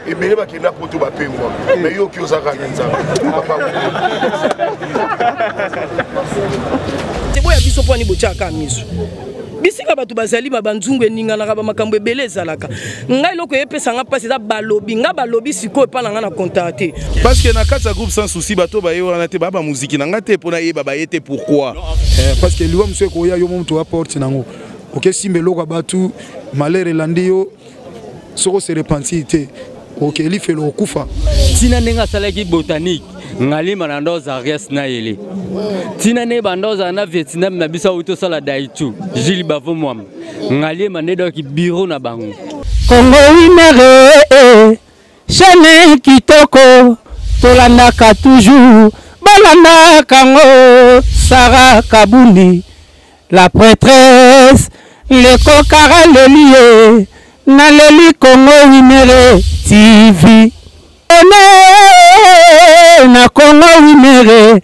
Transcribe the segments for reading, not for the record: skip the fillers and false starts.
Et bien, il y a pour tout le pays. Mais il y a qui ont c'est bon, il y a des gens qui ont bisika batu bazali mabanzungu eninga na ba makambo ebele ezalaka ngai loko yepesa nga pasi za balobi nga balobi siko epa nga na contacter parce que na kati ya groupe sans souci bato ba yo na te ba musique na ngate pona yeba ba yete pourquoi parce que liwa mswe ko ya yo mtu apporte nango OK simbelo kwa batu malere landio soko se repensité OK li felo kufa tina nenga salaki botanique ngali manando Zarias na yele tina ne bandoza na Vietnam na bisa uto sala daichu Gilles Bavo mwam ngali manedo ki bureau na bango Congo winere chane kitoko tolandaka toujours balanda kango Sarah Kabundi la prêtresse le kokara le lié na leli Congo winere TV na Congo winere.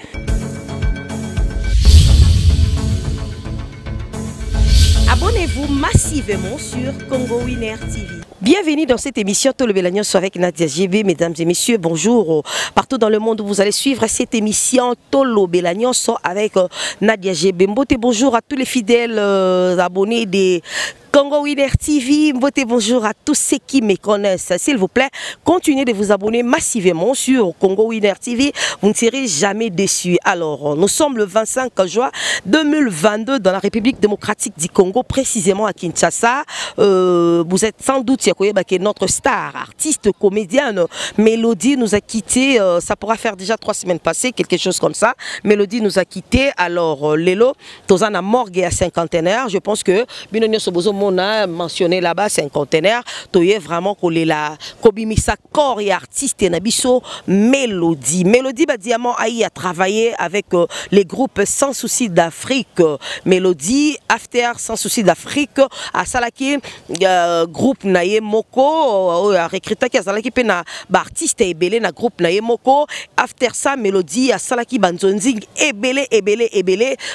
Abonnez-vous massivement sur Congo Winner TV. Bienvenue dans cette émission Tolo Belagnon avec Nadia GB. Mesdames et messieurs, bonjour. Partout dans le monde où vous allez suivre cette émission Tolo Belagnon avec Nadia GB. Mbote, bonjour à tous les fidèles abonnés des Congo Winner TV, bonjour à tous ceux qui me connaissent. S'il vous plaît, continuez de vous abonner massivement sur Congo Winner TV. Vous ne serez jamais déçus. Alors, nous sommes le 25 juin 2022 dans la République démocratique du Congo, précisément à Kinshasa. Vous êtes sans doute notre star, artiste, comédienne. Mélodie nous a quittés. Ça pourra faire déjà 3 semaines passées, quelque chose comme ça. Mélodie nous a quittés. Alors, Lelo, Tozana morgue à cinquantenaire. Je pense que Binonio Sobozo on a mentionné là-bas cinquantenaire, toye vraiment collé la Kobimisa corps et artiste Nabiso Mélodie. Mélodie Diamant a travaillé avec les groupes Sans Souci d'Afrique. Mélodie After Sans Souci d'Afrique à Salaki groupe Naye Moko a recruté qui a Salaki pena artiste ebele na groupe Naye Moko. After ça Mélodie à Salaki Banzonzing ebele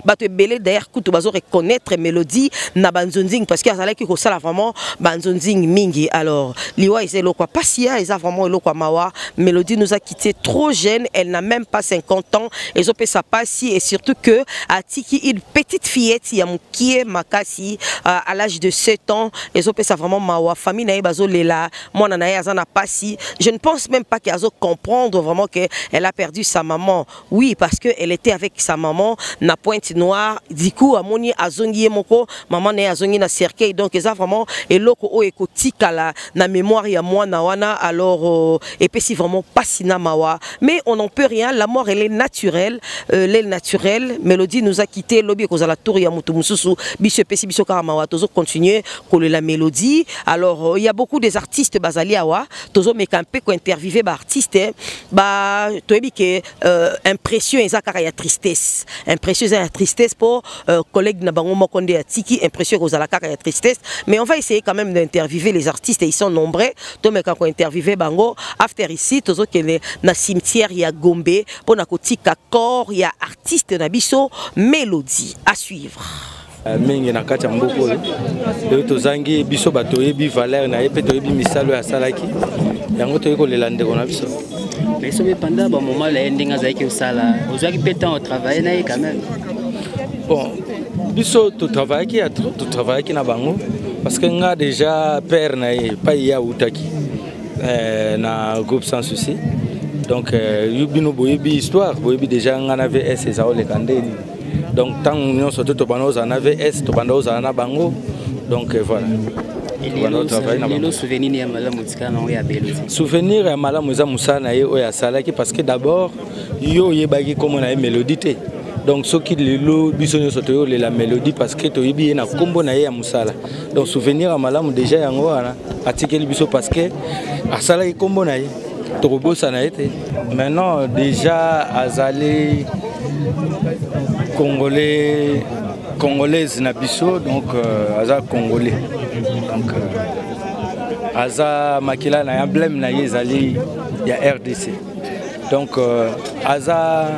bato ebele d'ailleurs kutu bazo reconnaître Mélodie na Banzonzing parce que qui a vraiment banzonzing mingi. Alors liwa is elokwa pasia is vraiment elokwa mawa. Mélodie nous a quitté trop jeune, elle n'a même pas 50 ans. Et zo pe sa pasi et surtout que a tiki une petite fillette ya mukie makasi à l'âge de 7 ans. Et zo pe sa vraiment mawa famille na bazo lela mona na azana pasi. Je ne pense même pas qu'elle comprendre vraiment que elle a perdu sa maman. Oui, parce que elle était avec sa maman na Pointe Noire. Du coup amoni azongi moko maman na azongi na cercle. Donc ça vraiment et loko o ekotika la na mémoire ya moi na wana alors et puis si vraiment pas sina mawa mais on n'en peut rien, la mort elle est naturelle Mélodie nous a quitté lobby cause la tour ya mutu mususu biso pesi biso ka mawa tozo continuer coller la mélodie. Alors il y a beaucoup des artistes bazali awa tozo mekampe ko interviewer ba artiste ba toyebi ke impression ezaka ya tristesse pour collègue na bango mokonde ya tiki impression cause la kaka ya tristesse. Mais on va essayer quand même d'interviewer les artistes et ils sont nombreux. Donc quand on interviewer bango after ici tozo kene na cimetière ya Gombe pour na kotika corps ya artiste na biso Mélodie à suivre. Mingi na kati mboko yo tozangi biso bato yebi valeur na yepe to yebi misalo ya salaki yango to yeko lelande kona biso mais so pendant ba moment la endinga zaiki usala ozaki pétant au travail na quand même bon biso to travail qui a trop to travail qui na bango parce que nga déjà père na pas ya utaki na groupe Sans Souci donc yubino boyebi histoire boyebi déjà nga na VS ça o le kandeni donc tant nous surtout to bano za na VS to bando za na bango donc voilà. Souvenir ya malamu tikana ya belo. Souvenir ya malamu za musana ye o ya salaki parce que d'abord yo yebaki comme na Mélodie te. Donc ce qui le bisonyo soto la Mélodie parce que to yebi na kombo na ye ya musala. Donc souvenir ya malamu déjà yango wana atikeli biso parce que asala ki kombo na ye to robosa na été. Maintenant déjà azali congolaise na biso donc aza congolais donc aza makila na emblème na yezali ya RDC donc aza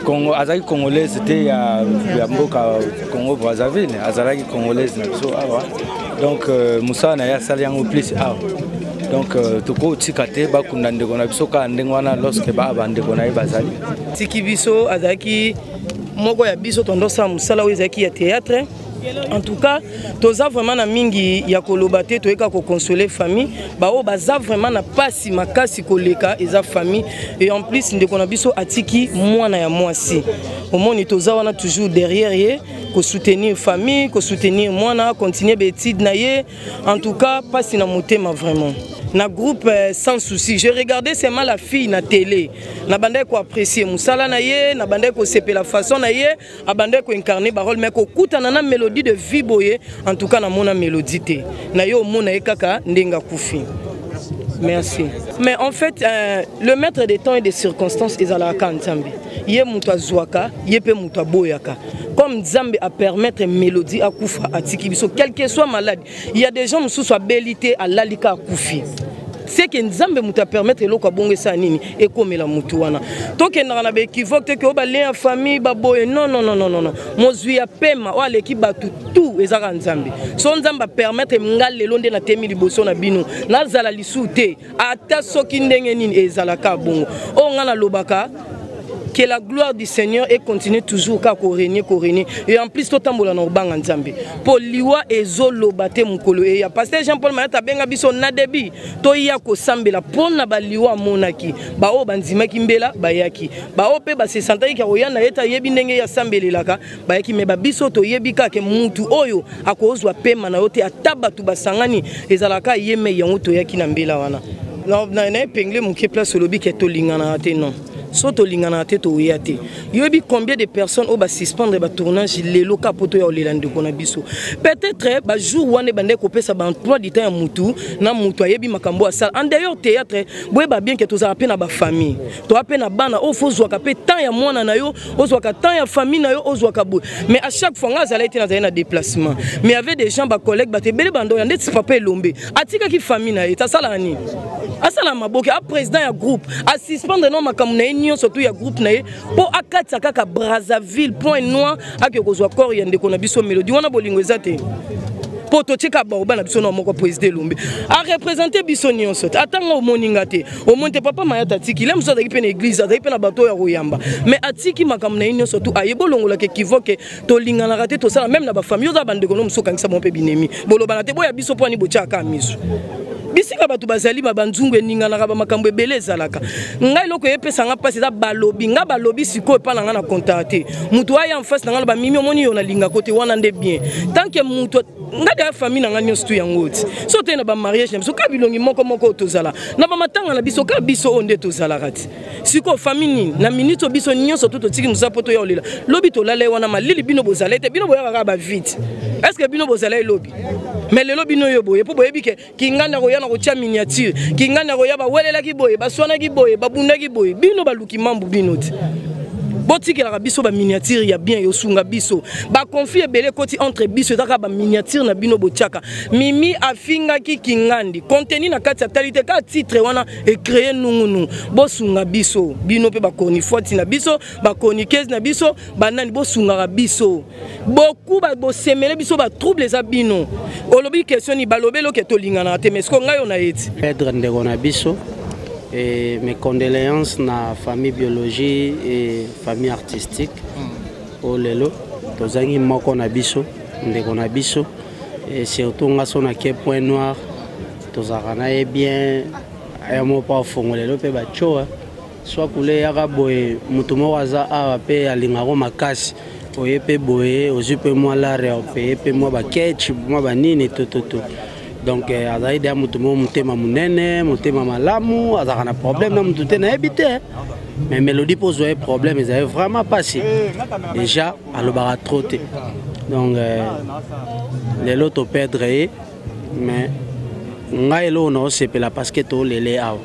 Congo azali congolaise c'était ya mboka Congo Brazzaville azalaki congolaise na biso awa donc Moussa na ya sali yango plus awa donc toko tikate ba kuna ndeko na biso ka ndenge wana lorsque ba bandeko na bazali tiki biso azaki moko ya biso tondosa musala ezaki ya théâtre. En tout cas, toza vraiment na mingi ya kolobate toyeka ko consoler famille, bao baza vraiment na pasi makasi koleka eza famille et en plus ndeko na biso atiki mwana ya mwasi. Au moins toza wana toujours derrière ye ko soutenir famille, ko soutenir mwana, continuer bétide na ye. En tout cas, pasi na motema vraiment. Na groupe sans souci, je regardais seulement la fille na télé. Na bandé ko apprécier musala na ye, na bandé ko seper la façon na ye, a bandé ko incarner barol mais ko kuta na mélodie de vie boye, en tout cas na mona mélodie te. Na yo mona e kaka ndenga kufi. Merci. Mais en fait, le maître des temps et des circonstances est à la Kantambi. Yé mouta zouaka, yé pe mouta boyaka. Comme Nzambe a permettre mélodie à Koufa à Tikibiso, quel que soit malade, il y a des gens qui sont habilités à l'alika à Koufi. C'est que Nzambe mouta permettre l'eau kabonge sa nini et comme la mutuana. Tant que n'a pas équivoque que au balé en famille baboye non non non non non non. Mozui a pema ou l'équipe batu tout ezaka Nzambe. Son Nzambe permettre ngal le londe na temi liboso na bino. Na zala lisute ata soki ndenge nini ezalaka bongo. O ngana lobaka que la gloire du Seigneur et continue toujours qu'à régner. Et en plus, tout le monde est Nzambe. Pour liwa ezolo bate mukolo et ya pasteur Jean-Paul Mayata benga biso na debi to ya ko sambela pona ba liwa monaki ba o banzima kimbela ba yaki ba o pe ba se santai ka oyana eta yebi ndenge ya sambelelaka ba yaki me ba biso to yebika ke mutu oyo akozwa pema na yote ataba tu basangani ezalaka yeme yango to yaki na mbela wana na pengle muke place lobi ke to lingana te non. Soto lingana te to yate. Yobi combien de personnes au bas suspendre ba tournage les locaux poto ya olelande kona biso. Peut-être ba jour wane bande ko pesa ba emploi du temps ya mutu na mutu yebi makambo asala. En d'ailleurs théâtre boye ba bien que to za na ba famille. To na bana o fo zwa ka pe temps ya mwana na yo, o zwa ka temps ya famille na yo, o zwa ka bo. Mais à chaque fois nga zala été na déplacement. Mais il y avait des gens ba collègues ba te bele bando ya ndeti papa elombe. Atika ki famille na ye ta sala ni. Asala maboke a président ya groupe a suspendre non makambo na surtout il y a groupe naé pour akatsa kaka Brazzaville point noir ak kozwa corps yande kona biso mélodie wana bolingo ezate pour to cheka ba obana biso no moko président Lombe a représenter biso nyonso atanga omoninga te o monte papa mayata tiki lem so da kipe na église da kipe na bato ya royamba mais atiki makam na nyonso surtout ayebo longola ke kivoke to lingana raté to sala même na ba famille za bande kono musoka ngisa mo pe binemi bolobana te boya biso point ni bochaka miso bisika batu bazali mabanzungu eninga na ba makambo ebele ezalaka ngai loko yepesa nga pasi za balobi nga balobi siko epa na nga na contacter mutu aya en face na nga ba mimi omoni yo na linga côté wana nde bien tant que mutu nga de famille na nga nyonso tu yangoti so te na ba mariage so ka bilongi moko tozala na ba matanga na biso ka biso onde tozala kati siko famille na minute biso nyonso to tiki musapoto ya olela lobi to lala wana malili bino bozala te bino boya ba vite est-ce que bino bozala lobi mais le lobi no yo boye po boye bike kingana ko na kotia miniature kingana ko ya ba welela ki boye ba swana ki boye ba bunda ki boye bino ba luki mambu bino te botiki la biso ba miniature ya bien yo sunga biso ba confie belé koti entre biso taka ba miniature na bino botiaka mimi afinga ki kingandi contenu na kati ya qualité ka titre wana e créer nungunu bo sunga biso bino pe ba koni foti na biso ba koni 15 na biso ba nani bo sunga biso beaucoup ba bo semele biso ba trouble za bino olobi question ni balobelo ke to lingana te mais ce ko ngayo na yeti Pedro ndeko na biso. Et mes condoléances na famille biologie et famille artistique au lelo tozangi moko na biso ndeko na biso et surtout ngaso na ke point noir tozakana e bien ayamo pa fongolelo pe ba choa soit kule yaka boye mutu mo waza awa pe alingako makasi oye pe boye ozu pe moi lare pe pe moi ba ketch moi ba nini to donc azaide ya mutu mo mutema munene mutema malamu azakana problème na mutu te na ebite mais mélodie pose un problème ils avaient vraiment passé déjà alobara trop te donc les lots perdre mais ngai lo no sepela parce que to lele aw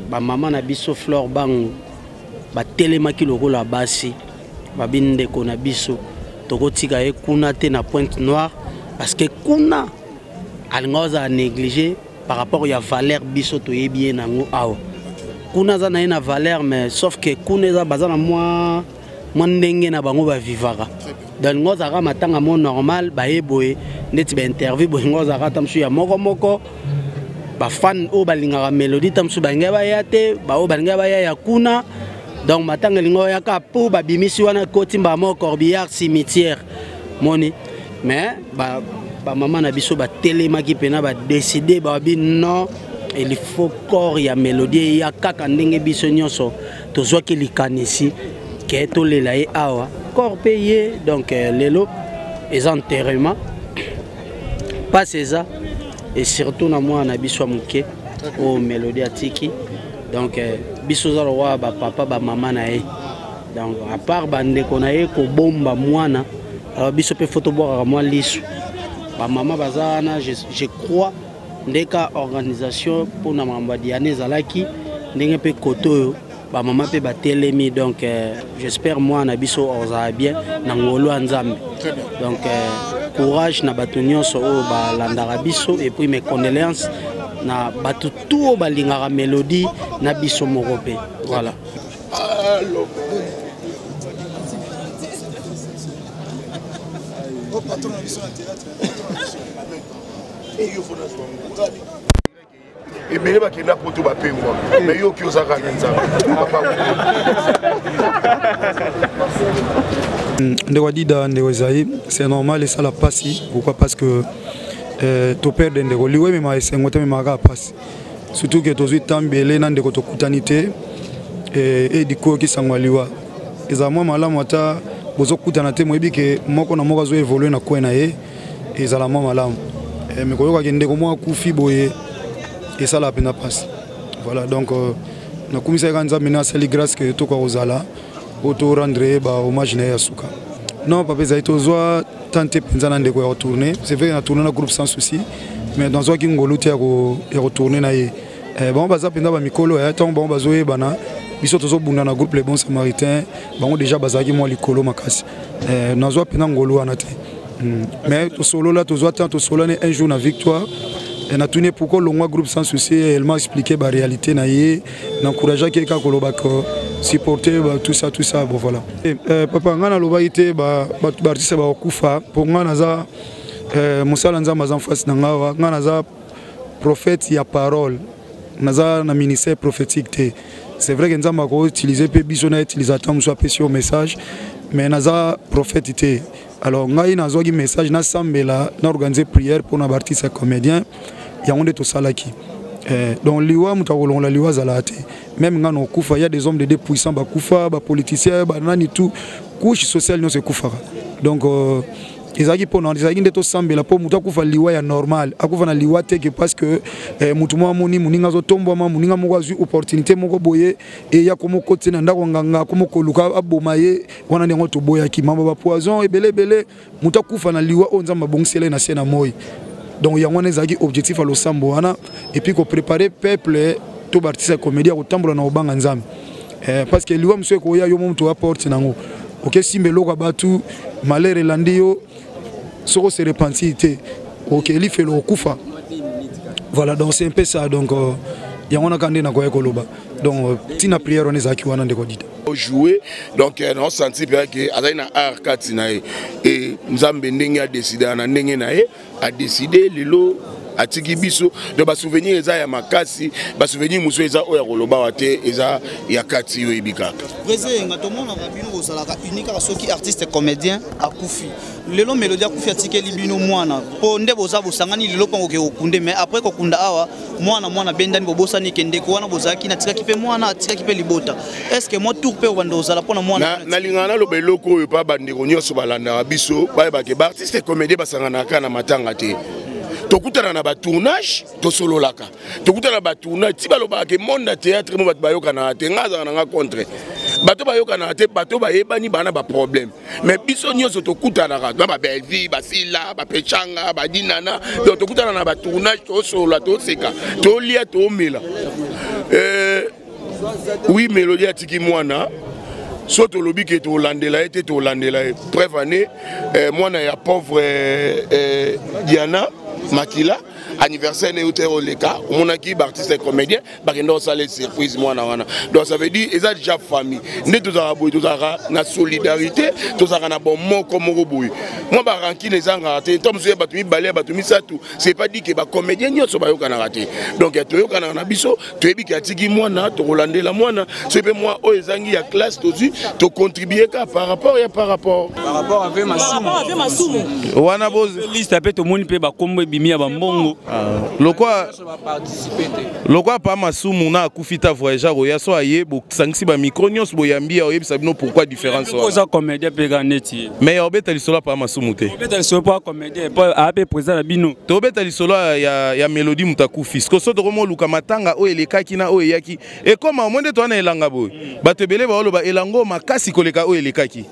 ba maman na biso fleur bangu ba telemaki lokola basi ba binde ko na biso tokotika e kuna te na Pointe Noire parce que kuna alingoza négligé par rapport à valeur biso to bien nango aw kuna za na valeur mais sauf que kuna za bazana moi ndenge na bango ba vivaka dans ngoza ka matanga mo normal ba eboye neti ba interview bo ngoza ka tamsu ya moko fan o balingaka mélodie tamusu balinga baya te bao balinga baya ya kuna donc matanga lingo ya ka po babimisi wana kotimba mo Corbillard cimetière moni mais ba maman na biso ba telemaki pena ba décider ba bi non il faut corps ya mélodie ya kaka ndenge biso nyonso tozwa ki likanisi ke to lela e awa corps payé donc lelo les enterrements pas c'est ça et surtout na moi na biso muke o mélodie atiki donc biso za roi ba papa ba maman na e donc à part bande ko na e ko bomba mwana alors biso pe photo boire moi lisu ba maman bazana je crois ndeka organisation pour na mamba diane zalaki ndenge pe koto ba maman pe ba telemi donc j'espère moi na biso oza bien na ngolo nzambe donc courage na bato nyonso o ba landara biso et puis mes condoléances na bato tout ba lingara mélodie na biso morope voilà. ebele bakenda poto bapengwa mais yo ki ozaka na nzambe ndeko dida ndeko ezali c'est normal esala pasi pourquoi parce que toperde ndeko liwe mema esengo te memaka pasi surtout que tozwi tambele na ndeko tokutani te ediko kisangwa liwa eza mwa malamu ata bozokutana te moyebi ke moko na moko azo évoluer na koe na ye ezala mwa malamu mais koyoka ndeko mwa kufi boye et ça la peine passe voilà donc na komisa ka nzambe na sali grâce que to ko ozala auto rendre ba hommage na yasuka non papa za itozwa tante penza na ndeko ya retourner c'est vrai na tourner na groupe sans souci mais dans zo ki ngolo te ya retourner na ye bon baza penza ba mikolo ya tant bon bazoye bana biso tozo bunda na groupe les bons samaritains bango déjà bazaki mo likolo makasi na zo penza ngolo wana te mais to solo là tozo tant to solo un jour na victoire. On a tourné pourquoi le groupe sans souci, elle m'a expliqué la réalité, n'encourageait quelqu'un qui supporter tout ça, bon voilà. Papa, on a l'obéité, l'artiste va au Koufa, pour moi, on a Moussa Lanza Mazan face Nangawa, on a prophète, il y a parole, on a un ministère prophétique. C'est vrai que nous avons utilisé Bisonnet, utilisateur, nous avons sur message, mais on a prophète. Alors, on a un message, on a organisé prière pour nos artistes comédiens. Il y a un salaki. Donc, liwa mutakolon la liwa zalate. Même quand on koufa, il y a des hommes de puissants, ba koufa, ba politiciens, ba nani tout. Couche sociale non se koufa. Donc, ils pour nous, ils ont sambe la pour mutakufa liwa ya normal. Akufa na liwa te que parce que mutumwa moni muninga zo tombo ma muninga moko zu opportunité moko boye et ya komo kote na ndako nganga komo koluka abomaye wana ndengo to boya ki mamba ba poison ebele mutakufa na liwa onza mabongisele na sena moyi. Donc il y a un objectif à l'Osambo et puis qu'on préparer peuple tout artiste comédien au tambour na obanga nzambe parce que liwa monsieur ko ya yo mom to apporte nango OK simbelo ka batu malheur elandio soko se repentir OK li fait le kufa voilà donc c'est un peu ça donc il y a on a kandé na ko ekoloba donc tina prière on ezaki wana ndeko dita jouer donc on senti que azana art katina et nzambe ndenge a décidé na ndenge na ye a décidé lelo atiki biso de ba souvenir eza ya makasi ba souvenir muso eza oya koloba wate eza ya kati yo ibika président ngatomona babino ozalaka unique soki artiste comédien akufi lelo mélodie akufi atiki libino mwana po nde boza bosangani lelo pango ke okunde mais après kokunda awa mwana bendani bobosani kende ko wana bozaki na tika kipe mwana atika kipe libota est-ce que moi tour pe obanda ozala pona mwana na lingana lo beloko oyo pa bandeko nyonso balanda biso ba ke ba artiste comédien basangana kana matanga te tokutana na ba tournage to solo laka tokutana ba tournage ti baloba ke monde théâtre mo bato bayoka na te ngaza na nga contre bato bayoka na te bato bayebani bana ba problème mais biso nyonso tokutana ka ba Belvi ba Sila ba Pechanga ba Dinana donc tokutana na ba tournage to solo to seka to lia to mela oui mélodie atiki mwana soto lobi ke to landela preuve année mwana ya pauvre Diana makila anniversaire ne uté oleka on a qui artiste comédien bakendo sala surprise mwana wana donc ça veut dire eza déjà famille ne tozaka boy tozaka na solidarité tozaka na bon moko moko boy moi ba ranki les angate tom zo ba tumi balé ba tumi satu c'est pas dit que ba comédien nyonso ba yoka na raté donc to yoka na biso to yebi ki atiki mwana to rolandela mwana c'est pe moi o ezangi ya classe tozu to contribuer ka par rapport avec Masumu wana boz liste ape to moni pe ba kombo bimia ba mbongo lokwa pa Masumu na akufita voyageur oya so aye bo sangisi ba micro nyos boyambi oyebi sabino pourquoi différence oza comédien pe ganeti mais obeta lisolo pa Masumu te obeta lisolo pa comédien pa ape président na bino to obeta lisolo ya Mélodie mutakufi ko so to komo luka matanga o elekaki na o eyaki e koma monde to na elanga boy bato ebele ba oloba elango makasi koleka o elekaki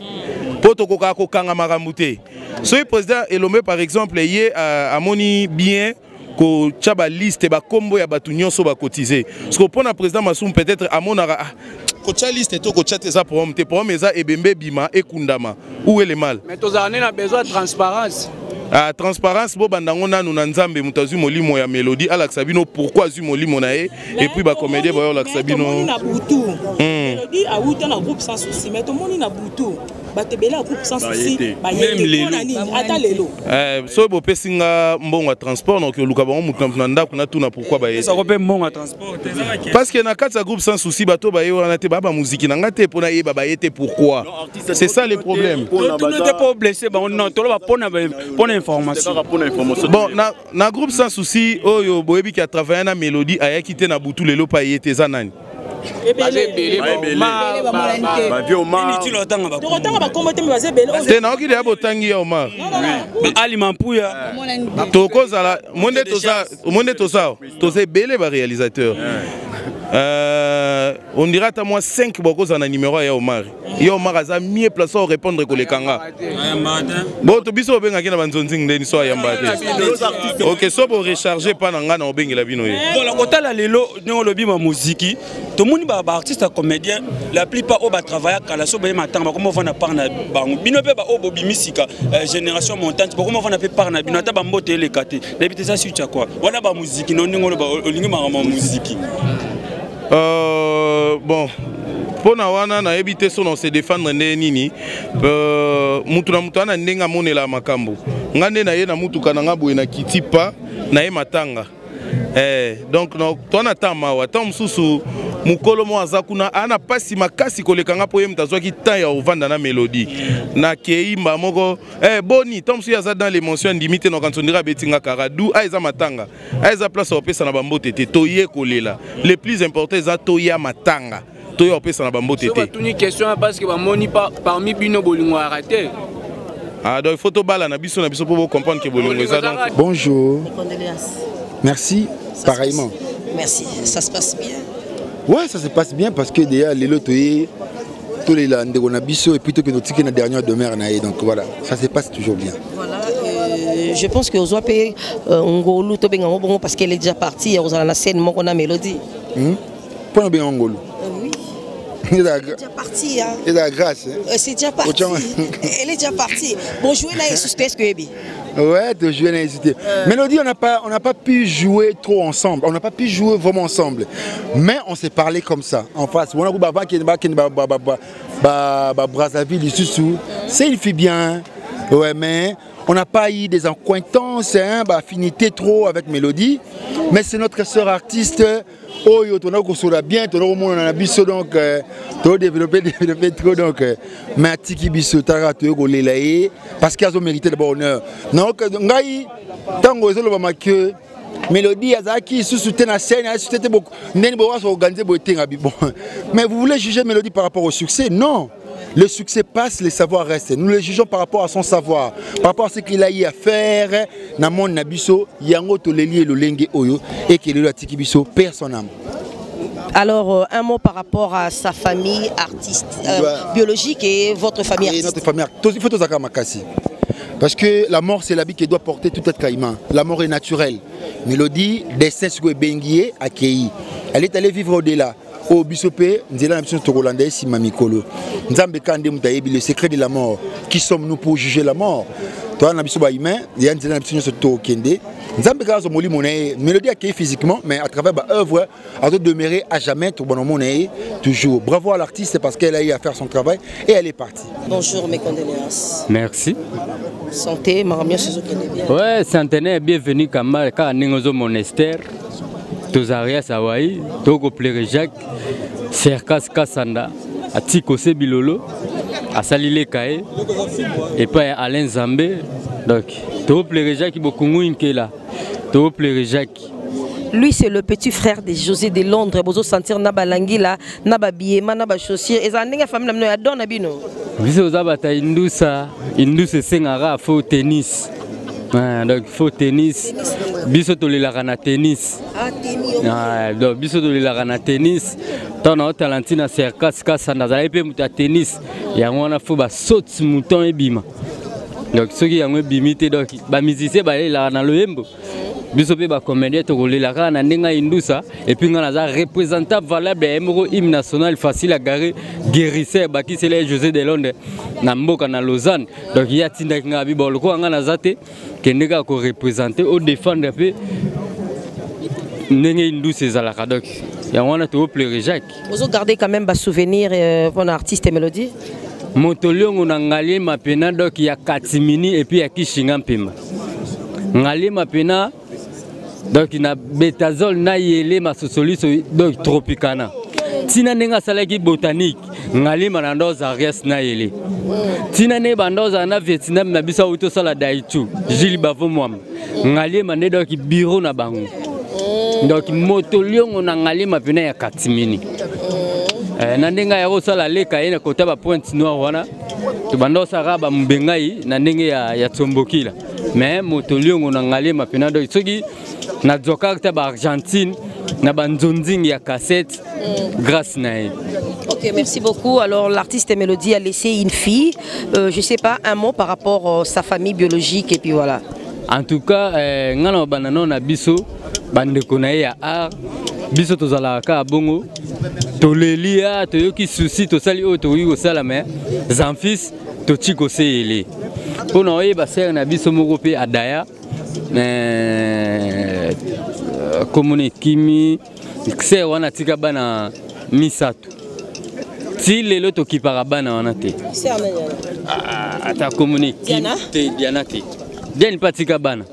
poto koka kokanga makambo te so le président Elomé par exemple ye amoni bien ko tchaba liste ba kombo ya batu nyonso ba cotiser parce que pour na président Masumu peut-être amonara ko tcha liste to ko tcha tes problème te problème eza ebembe bima ekundama où est le mal mais to za na besoin de transparence. Transparence bo bandango nanu na nzambe mutazu molimo ya Mélodie alakisa bino pourquoi zu molimo na ye et puis ba comédien ba alakisa bino na butu Mélodie a outa na groupe sans souci mais to moni na butu batebela groupe sans souci ba yete ata lelo so bo pesinga mbongo transport donc luka bango mutu na ndako na tuna pourquoi ba yete ça ko pe mbongo transport parce que na kati groupe sans souci bato ba yo na te ba musique na ngate pona ye ba yete pourquoi c'est ça le problème to ne pas blesser ba non to ba pona information. Bon, na groupe sans souci, oyo boyebi qui a travaillé na Mélodie aya quitté na butu lelo pa yete zanani. Te na okide abotangi ya Omar. Ali Mampuya. Tokozala monde toza belé ba réalisateur. On dira à moi 5 bokos en numéro ya Omar. Ya Omar aza mieux placé à répondre que les kanga. Bon to biso benga kina banzonzing ndeni so ya mbate. OK, so bo recharger pa na nga na obengela bino ye. Bon la kota la lelo no lobi ma musique. To moni ba artiste comédien la plupart au ba travailler kala so ba matanga comme on va par na bango. Bino pe ba obo bimisika génération montante comme on va pe par na bino ta ba mbote le kate. D'habitude ça sur quoi? Wana ba musique no ngolo ba olingi ma musique. Bon, pour na na éviter son se défendre nini mutu na mutu ana ndenga monela makambo ngande na ye na mutu kananga boye na kitipa na ye matanga donc no tona tama wa tam susu mukolo mo azakuna ana pasi makasi kolekanga po ye mtazwaki temps ya ovanda na Mélodie na keimba moko boni tam susu aza dans l'émotion limité no kansondira betinga karadu aiza matanga aiza place opesa na bambote te toye kolela le plus important eza toya matanga toya opesa na bambote te une question parce que bamoni pas parmi bino bolingo arrêté donc il faut to bala na biso pour comprendre que bolingo eza donc bonjour merci pareillement merci ça se passe bien. Ouais, ça se passe bien parce que déjà les lots tous les landés on a biso et plutôt que notre ticket na dernière demeure naïe donc voilà ça se passe toujours bien. Voilà je pense que Ozoapé Ngolu to benga bon parce qu'elle est déjà partie aux la scène mon on a Mélodie. Pour nous bien Ngolu. Oui. Elle est déjà partie hein. Elle a grâce. C'est déjà parti. Elle est déjà partie. Bon jouer là suspense que Ebi. Ouais, de jouer n'a hésité. Mélodie, on n'a pas pu jouer trop ensemble. On n'a pas pu jouer vraiment ensemble. Mais on s'est parlé comme ça, en face. On a Brazzaville, c'est une fille bien. Ouais, mais on n'a pas eu des accointances, affinité trop avec Mélodie. Mais c'est notre sœur artiste. Oh, yo, ton a bien, ton on a biso donc, tu as développé trop donc, mais Tiki biso, tu as parce qu'ils ont mérité le bonheur. Donc, ngai, tango ezolo ba que Mélodie Azaki sous soutien la scène, c'était beaucoup. Neni bo was organiser bo tenga bi bon. Mais vous voulez juger Mélodie par rapport au succès? Non. Le succès passe, le savoir reste. Nous le jugeons par rapport à son savoir, par rapport à ce qu'il a eu à faire. Namon Nabiso, Yango Toleli et le Lengue Oyo, et qu'il a tiki biso, perd son âme. Alors, un mot par rapport à sa famille artiste, biologique et votre famille artistique. Et notre famille artistique. Il faut tout ça makasi. Parce que la mort, c'est l'habit qui doit porter tout être caïman. La mort est naturelle. Mélodie, destin sur le benguier, accueilli. Elle est allée vivre au-delà. Au Bissopé, nous avons l'impression de Hollandais, si Mamikolo. Nous avons le secret de la mort. Qui sommes-nous pour juger la mort? Toi, nous avons l'impression de Kende. Nzambe grâce au moli moné, mélodie accueillie physiquement, mais à travers ma œuvre, à demeurer à jamais tout bon moné, toujours. Bravo à l'artiste parce qu'elle a eu à faire son travail et elle est partie. Bonjour, mes condoléances. Merci. Santé, Maramia Suzuki. Ouais, centenaire, bienvenue Kamba, car Ningozo Monastère, Tozaria Sawaï, Togo Pléré Jacques, Serkas Kassanda, Atiko Sebilolo, Asalile Kae, et pas Alain Zambé. Donc, Togo Pléré Jacques, il y a beaucoup de là. Togo Pléré Jacques. Lui, c'est le petit frère de José de Londres. Bozo sentir naba langila, naba biema, naba chaussure. Et ça n'est pas famille na don abino. Oui, c'est ça. Bata Indusa, Indusa sengara faux tennis. Donc faux tennis. Biso to le la tennis. Ah tennis. Donc biso to le la tennis. Tant on talentina Serkas Kassanda, ça épée muta tennis. Ya on a faux ba saute mouton et bima. Donc ceux qui ont bimité donc ba musicien ba la na loembo. Bisope ba comédien to la kana ndinga indusa et puis ngana za représentant valable de Emoro hymne national facile à garer guérisseur ba qui c'est les José de Londres na mboka na Lausanne. Donc il y a tinda nga bi bol ko ngana zate ke ndeka ko représenter au défendre peu ndenge indusa zalaka donc ya wana to pleurer Jacques. Vous gardez quand même ba souvenir pour artiste et mélodie. Montoliongo na ngali mapena donc ya katimini et puis ya kishinga mpema. Ngali mapena donc na betazole na yele masosoliso donc tropicana tina nenga salaki botanique ngali manandoza Arias na yele tina ne bandoza na Vietnam na bisa auto sala daichu Gilles Bavo mwam ngali mane donc bureau na bango donc motoliongo na ngali mapena ya katimini na ndenga ya kosala leka ina kota ba Pointe Noire wana to bandosa raba mbengai na ndenge ya Tombokila mais motoliongo na ngali mapena donc soki na Djokarta ba Argentine na banzonzing ya cassette grâce nae. Ok, merci beaucoup. Alors l'artiste Mélodie a laissé une fille, je sais pas, un mot par rapport à sa famille biologique et puis voilà. En tout cas, ngana banano na biso bande konaye ya art biso tozala ka bongo tolelia toyoki souci to sali o to wi sala mais zanfis to chiko sele. Pona oyeba ser na biso moko pe adaya komone kimi se wana tika bana misato ti lelo to kipara bana wana te ata komone kimi te diana te diane patika bana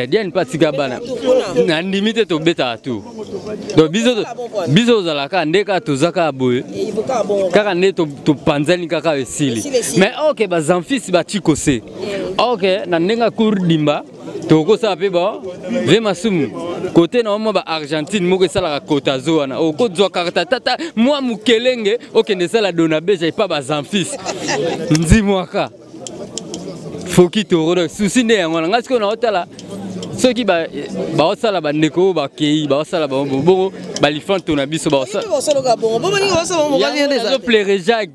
diane patika bana na ndimite to beta tu do biso zalaka ndeka to zaka boye kaka ne to panzani kaka esili mais ok ba zanfis ba chikose ok na ndenga cour dimba toko sa pe ba vraiment sumu côté na mo ba Argentine mo ko sala kota zoana o ko zo karta tata moi mukelenge ok ne sala dona beja pas ba zanfis ndi mwaka foki toro souci ne ngona ngasi ko na hotela ceux qui ba osala ba ndeko ba kei ba osala ba bongo ba lifanto na biso ba osala ya pleurer Jacques.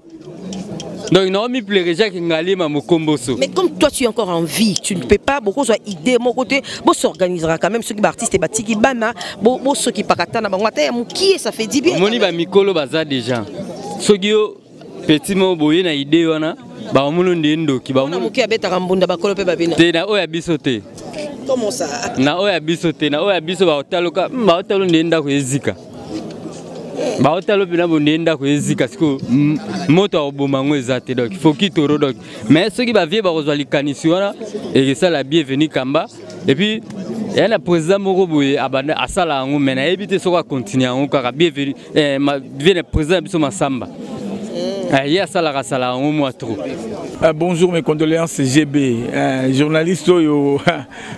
Donc non, mi pleurer Jacques Ngalima Mokomboso. Mais comme toi tu es encore en vie, tu ne peux pas beaucoup soit idée mon côté, bon s'organisera quand même ceux qui artistes et batiki bana, bon ceux qui pakatana bangata ya muki ça fait 10 bien. Moni ba mikolo baza déjà. Ceux qui petit mo boye na idée wana ba mulo ndendo ki ba mulo muki abeta kambunda bakolo pe babina. Te na oya bisote. Comment ça? Na oya bisote, na oya biso ba otaloka, ba otalo ndenda ko ezika. Ba otalo pina bondenda ko ezika siko moto obomango ezate donc faut qu'il toro donc mais ceux qui ba vie ba kozwa likanisi wana et ça la bienvenue Kamba et puis il y a le président Moroboye abanda asala ngo mena ebite soko continuer ngo kaka bienvenue le président biso Masamba il y a ça la sala ngo moi trop. Bonjour, mes condoléances, GB, journaliste.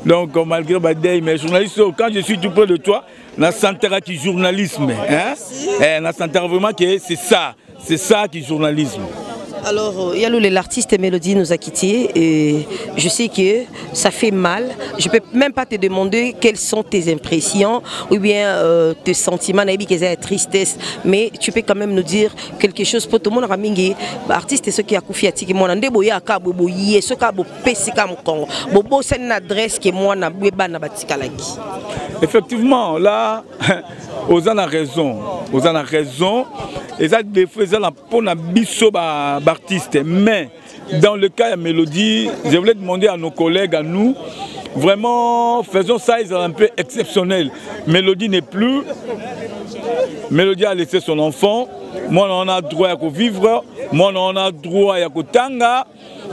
Donc, malgré Badei, mais journaliste, quand je suis tout près de toi, na santera qui journalisme, hein? Na santera vraiment que c'est ça qui journalisme. Alors, Yalou, l'artiste Mélodie nous a quittés et je sais que ça fait mal. Je ne peux même pas te demander quelles sont tes impressions ou bien tes sentiments, tristesse, mais tu peux quand même nous dire quelque chose pour tout le monde. Artiste et ceux qui a confié à moi, c'est une adresse que moi effectivement, là, Ozan a raison. Ozan a raison. Et ça, des fois, ça pour la biso artiste. Mais dans le cas de Mélodie, je voulais demander à nos collègues, à nous, vraiment, faisons ça, ils sont un peu exceptionnel. Mélodie n'est plus. Mélodie a laissé son enfant. Moi, on a droit à vivre. Moi, on a droit à tanga.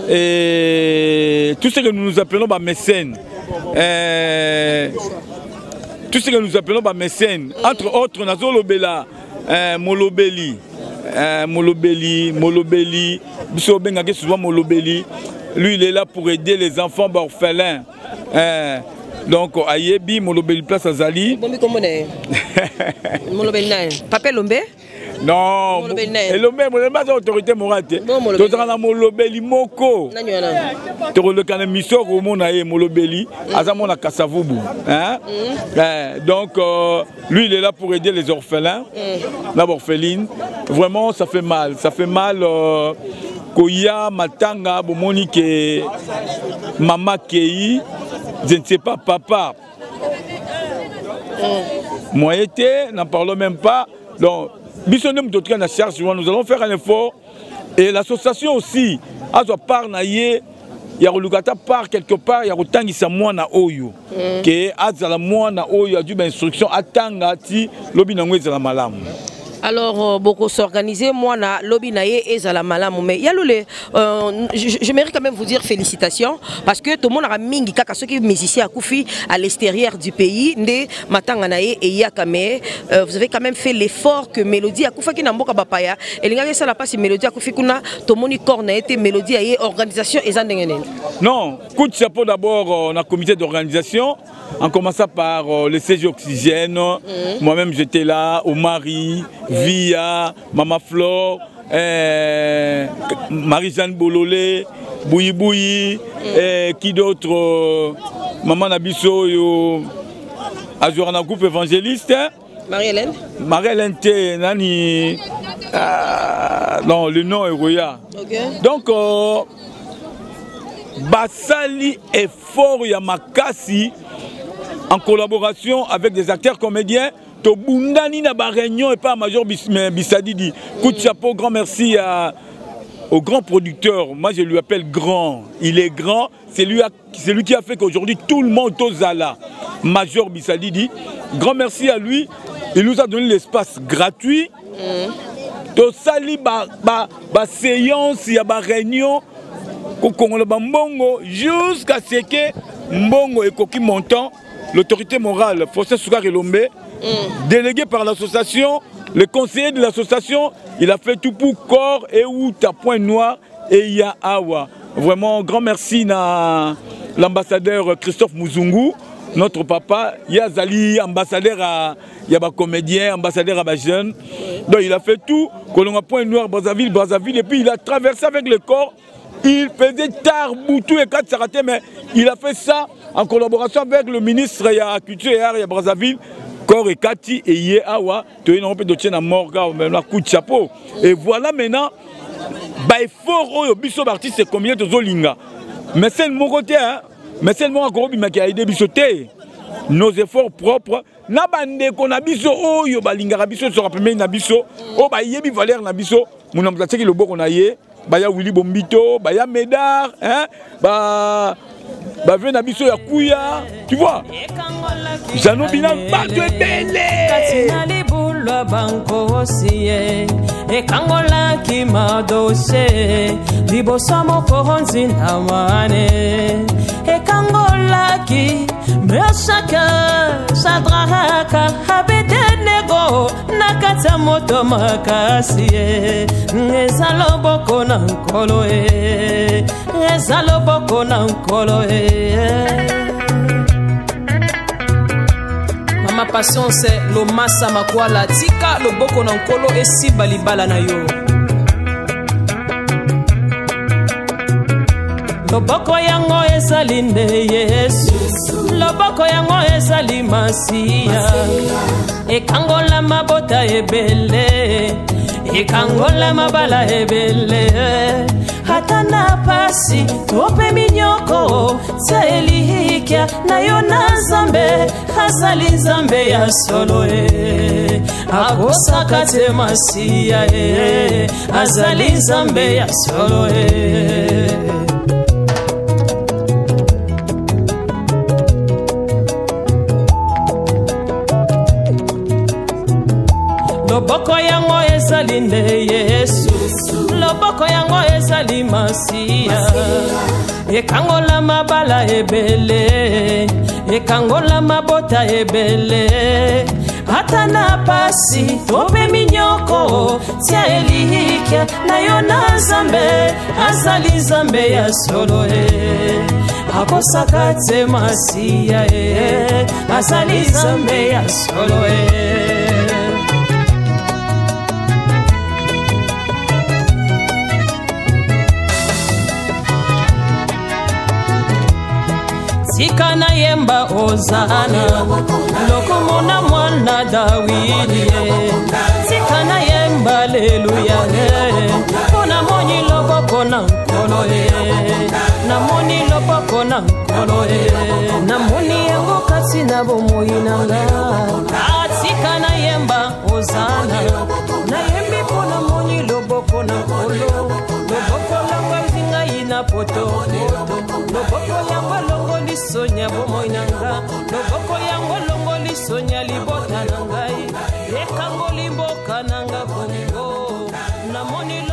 Et tout ce que nous appelons mécène. Tout ce que nous appelons mécène. Entre autres, on a Zolobela, Molobeli. Molobeli. Souvent Molobeli. Lui, il est là pour aider les enfants orphelins. Donc, Ayebi, Molobeli Place Azali. Molobeli Papa Lombe? Non, Lombe, c'est l'autorité morale. Tu as Molobeli Moko. Tu as le canon Misso, Molobeli, Azamona Kassavubu. Donc, lui, il est là pour aider les orphelins, l'orpheline. Vraiment, ça fait mal. Ça fait mal. Koya, Matanga, Bomoni, Mama Kei, je ne sais pas, papa. Moi, n'en parlons même pas. Donc, nous allons faire un effort. Et l'association aussi, à ce part, il y a part quelque part, il y a autant qui sont moins na oyo. Que à la moins na oyo, il y a une instruction à tangati, l'obinangwe de la malam. Alors, beaucoup s'organiser, moi, na lobby naie et la malam. Mais il y a je mérite quand même vous dire félicitations parce que tout le monde a mingi kaka ceux qui musiciens à Koufi à l'extérieur du pays, ne matanga naie et yakame. Vous avez quand même fait l'effort que Mélodie à Koufa qui n'a pas bapaya. Et les gars, ça n'a pas si Mélodie à Koufi kuna tout le monde y corne été Mélodie à organisation et zandengene. Non, coup de chapeau d'abord, on a un comité d'organisation. En commençant par le CG Oxygène, moi-même j'étais là, au Marie, Via, Mama Flore, Marie-Jeanne Bololé, Bouyi Bouyi, qui d'autre, Maman Nabiso, Azurana Groupe Évangéliste. Marie-Hélène. Marie-Hélène T, Nani, non, le nom est Roya. Donc, Basali est fort Yamakasi. En collaboration avec des acteurs comédiens, Tobundani na ba réunion et pas à Major Bissadidi. Coup de chapeau, grand merci au grand producteur. Moi je lui appelle grand. Il est grand. C'est lui qui a fait qu'aujourd'hui tout le monde est là. Major Bissadidi. Grand merci à lui. Il nous a donné l'espace gratuit. To sali ba séance, il y a ba réunion. Jusqu'à ce que Mbongo et Koki Montant, l'autorité morale, Fossé Soukar et Lombe, délégué par l'association, le conseiller de l'association, il a fait tout pour corps et ou ta point noir et ya awa. Vraiment, grand merci à l'ambassadeur Christophe Mouzungu, notre papa, Yazali, ambassadeur à Yaba comédien, ambassadeur à Bajeune. Donc il a fait tout, Colomba point noir, Brazzaville, et puis il a traversé avec le corps. Il faisait tard, Boutou et Kat Saraté, mais il a fait ça en collaboration avec le ministre de la Culture et Art de Brazzaville, Kor et Kati et Yehawa, tu es un peu de tien à Morga, même la coup de chapeau. Et voilà maintenant, il faut que artiste c'est combien de Zolinga. Mais c'est mon côté, mais c'est mon côté qui a aidé Bissoté. Nos efforts propres, Nabande qu'on a biso, oh yo balinga biso sera premier nabiso, oh ba yebi Valère nabiso, mon homme qui le beau qu'on a yé. Baya Willy Bombito, Baya Médard, hein, Vena Biso Yakuya, tu vois. Jano Binal, tu es belle. E kangola ki madose libosamo kohonzi namane e kangola ki mesaka sadrahaka habedenego nakata moto makasi ezaloboko na nkolo ezaloboko na nkolo Ma passion c'est le massa makwala tika le boko na nkolo esi balibala na yo loboko yango ezali nde Yesu loboko yango ezali Masiya ekangola mabota ebele ekangola mabala ebele hata na pasi tope minyoko telihikia na yo na Nzambe azali Nzambe ya solo akosaka te Masiya azali Nzambe ya solo loboko yango ezali nde Yesu loboko yango ezali Masiya ekangola mabala ebele ekangola mabota ebele ata na pasi tope minyoko tia elikia na yo na Nzambe azali Nzambe ya solo akosaka te Masiya azali Nzambe ya solo Tika na yemba Hosana loko mona mwana Dawidi Tika na yemba Alleluya Kona moni loboko na nkolo na moni loboko na nkolo na moni yango kati na bomoi nanga Tika na yemba Hosana na yembi pona moni loboko na nkolo loboko lango zinga ina poto loboko yango longo lisonya bomoi nanga loboko yango longo lisonya libota nangai ekango limboka nanga kongo na moni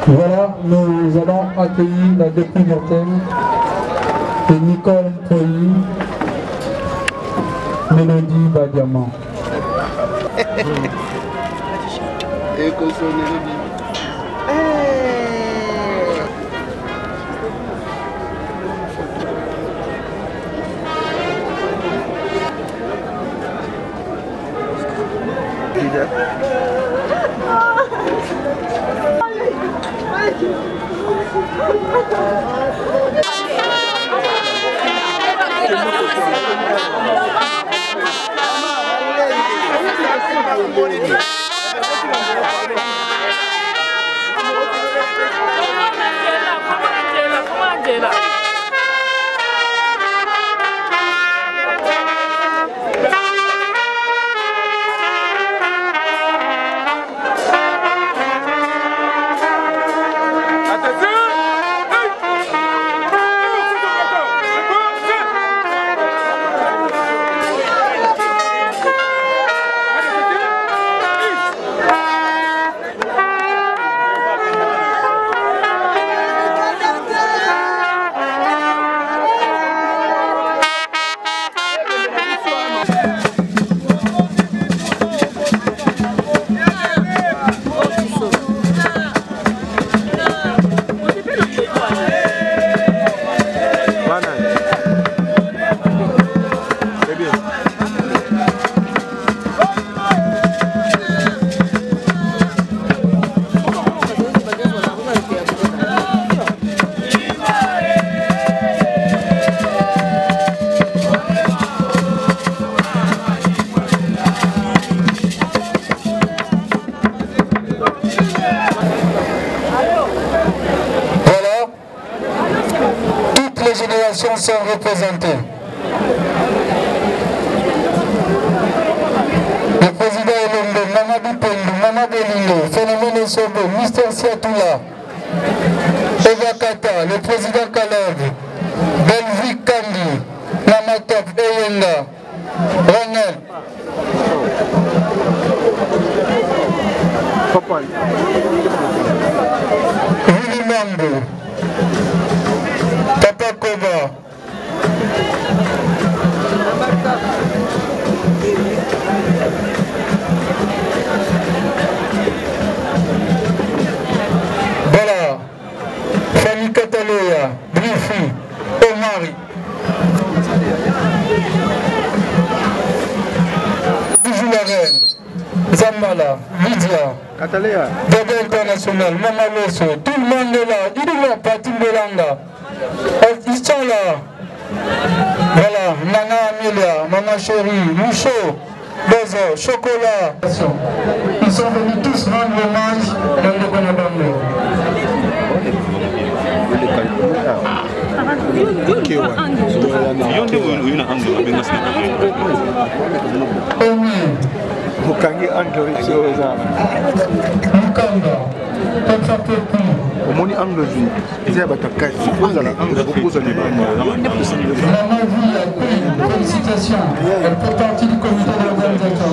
Voilà, nous allons accueillir la députée mortelle de Nicole Poyi, Mélodie Badiama. Sont représentées. Le président Elombe, Mamadou Pendou, Mamadou Elingo, Phénomène Sobo, Mister Siatoula, Eva Kata, le président Kalov, Belvic Kandi, Namatop, Eyenga, Ronel, Willy Mambo, Papa Koba, voilà, Fanny Cataloya, Brifi, Omari, toujours la reine, Zamala, Lydia, Bébé International, Mama Loso, tout le monde est là, il est là, Patim Belanga. Ils sont là. Voilà, Nana Amelia, Maman Chérie, Moucho, Bezo, Chocolat. Ils sont venus tous rendre hommage dans le Bonabambo. Omoni angle vie, ils avaient attaqué. Vous allez proposer les félicitations. Elle fait partie du comité d'organisation.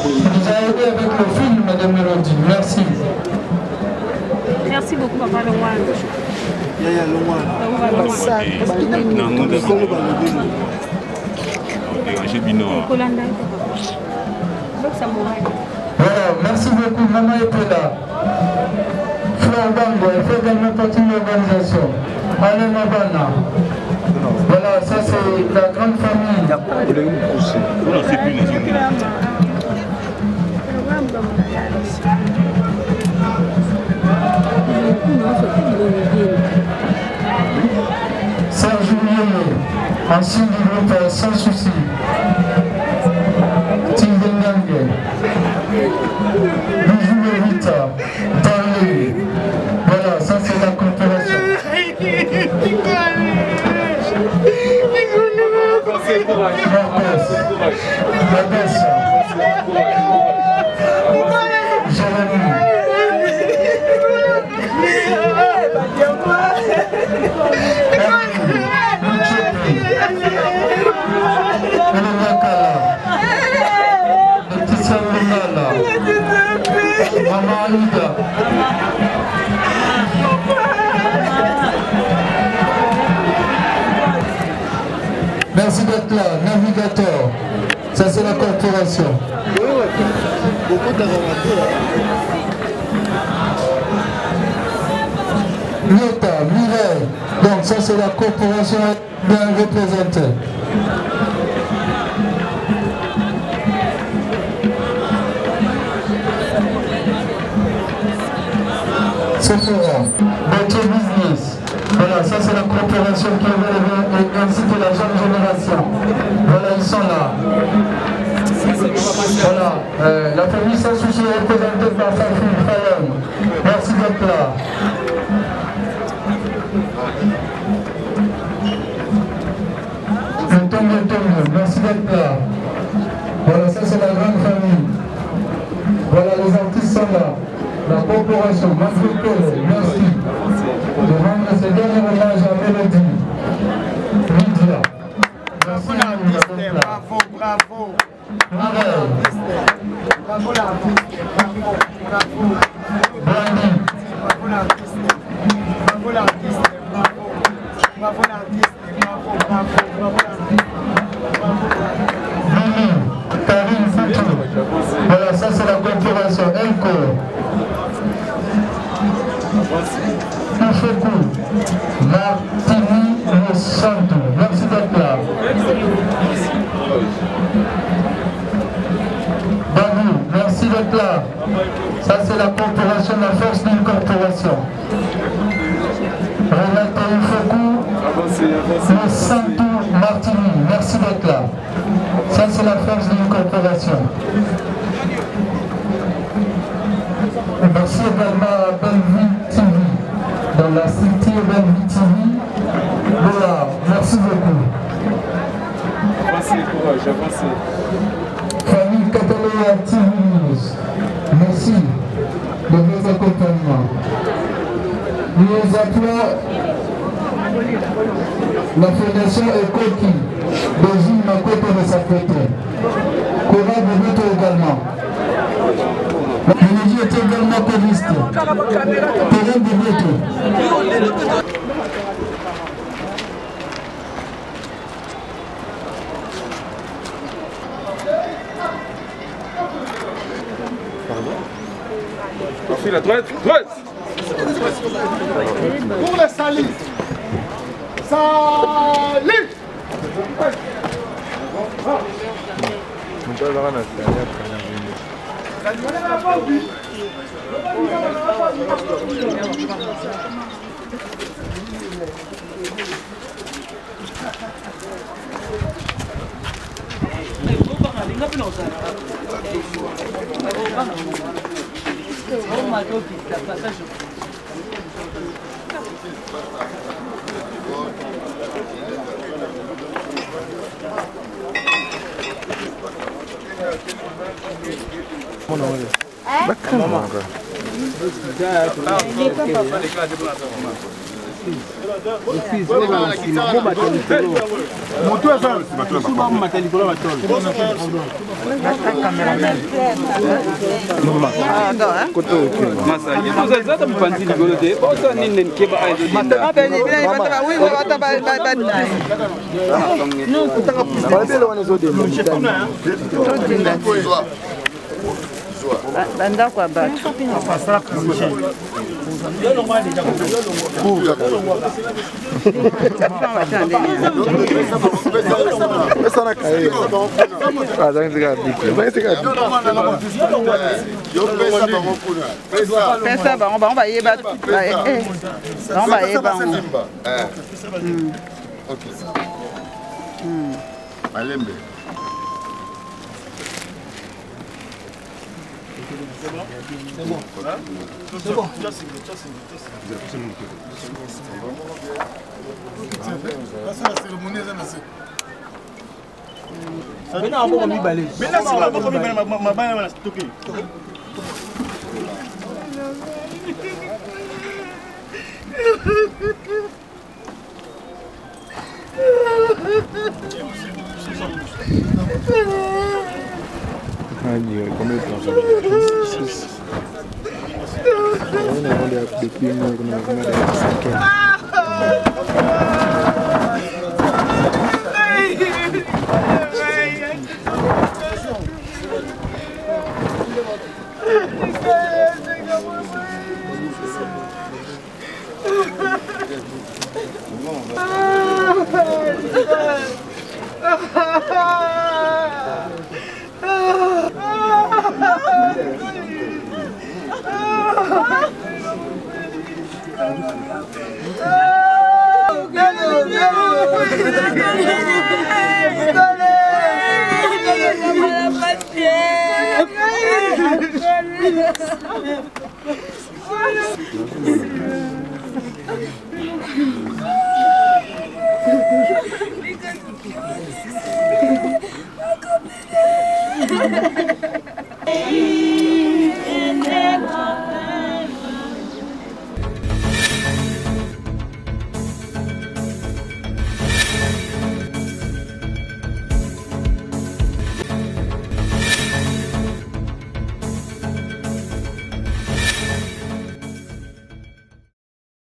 Vous nous avez aidé avec le film, Madame Mélodie. Merci. Merci beaucoup, Papa Longwan. Voilà, merci beaucoup, Maman Epela. Fleur Bango, elle fait également partie de l'organisation. Alain Mabana. Voilà, ça c'est la grande famille. Serge Miele, ancien du groupe Sans Souci. Tim Bengang. Merci d'être là, navigateur. Ça c'est la corporation. Nyota, Mireille. Donc ça c'est la corporation bien représentée. Sephora, Bottier Business. Voilà, ça c'est la coopération qui est relevée ainsi que la jeune génération. Voilà, ils sont là. Voilà, la famille sans souci est représentée par sa fille Fayenne. Merci d'être là. Merci d'être là. Voilà, ça c'est la grande famille. Voilà, les artistes sont là. La corporation, merci de rendre ce dernier hommage à Mélodie. Lydia. Merci à vous. Bravo, bravo. Bravo l'artiste, bravo. Brandy. Bravo l'artiste, bravo l'artiste, bravo l'artiste, bravo l'artiste. Karine Foutou. Voilà, ça c'est la corporation. Elko. Ifekou. Martini Santo. Merci d'être là. Babou, merci d'être là. Ça c'est la corporation, la force d'une corporation. Renata Ifekou. Santo Martini. Merci d'être là. Ça c'est la force d'une corporation. Merci également à Bellevue TV, dans la cité Bellevue TV. Voilà, merci beaucoup. Avancez, courage, avancez. Famille Catalonia TV News, merci de votre accompagnement. Nous appelons la Fondation Ekoki de Gilles Makoto de Sacré-Cœur. Cora Boboto également. Mélodie est également choriste. Terrain Boboto. Parfait, la droite, droite. Pour les salis. Salut. Banda kwa batu. Pesa bango bango bayeba. Bango bayeba. OK. Alembe. C'est bon. C'est bon. C'est la cérémonie, Hey!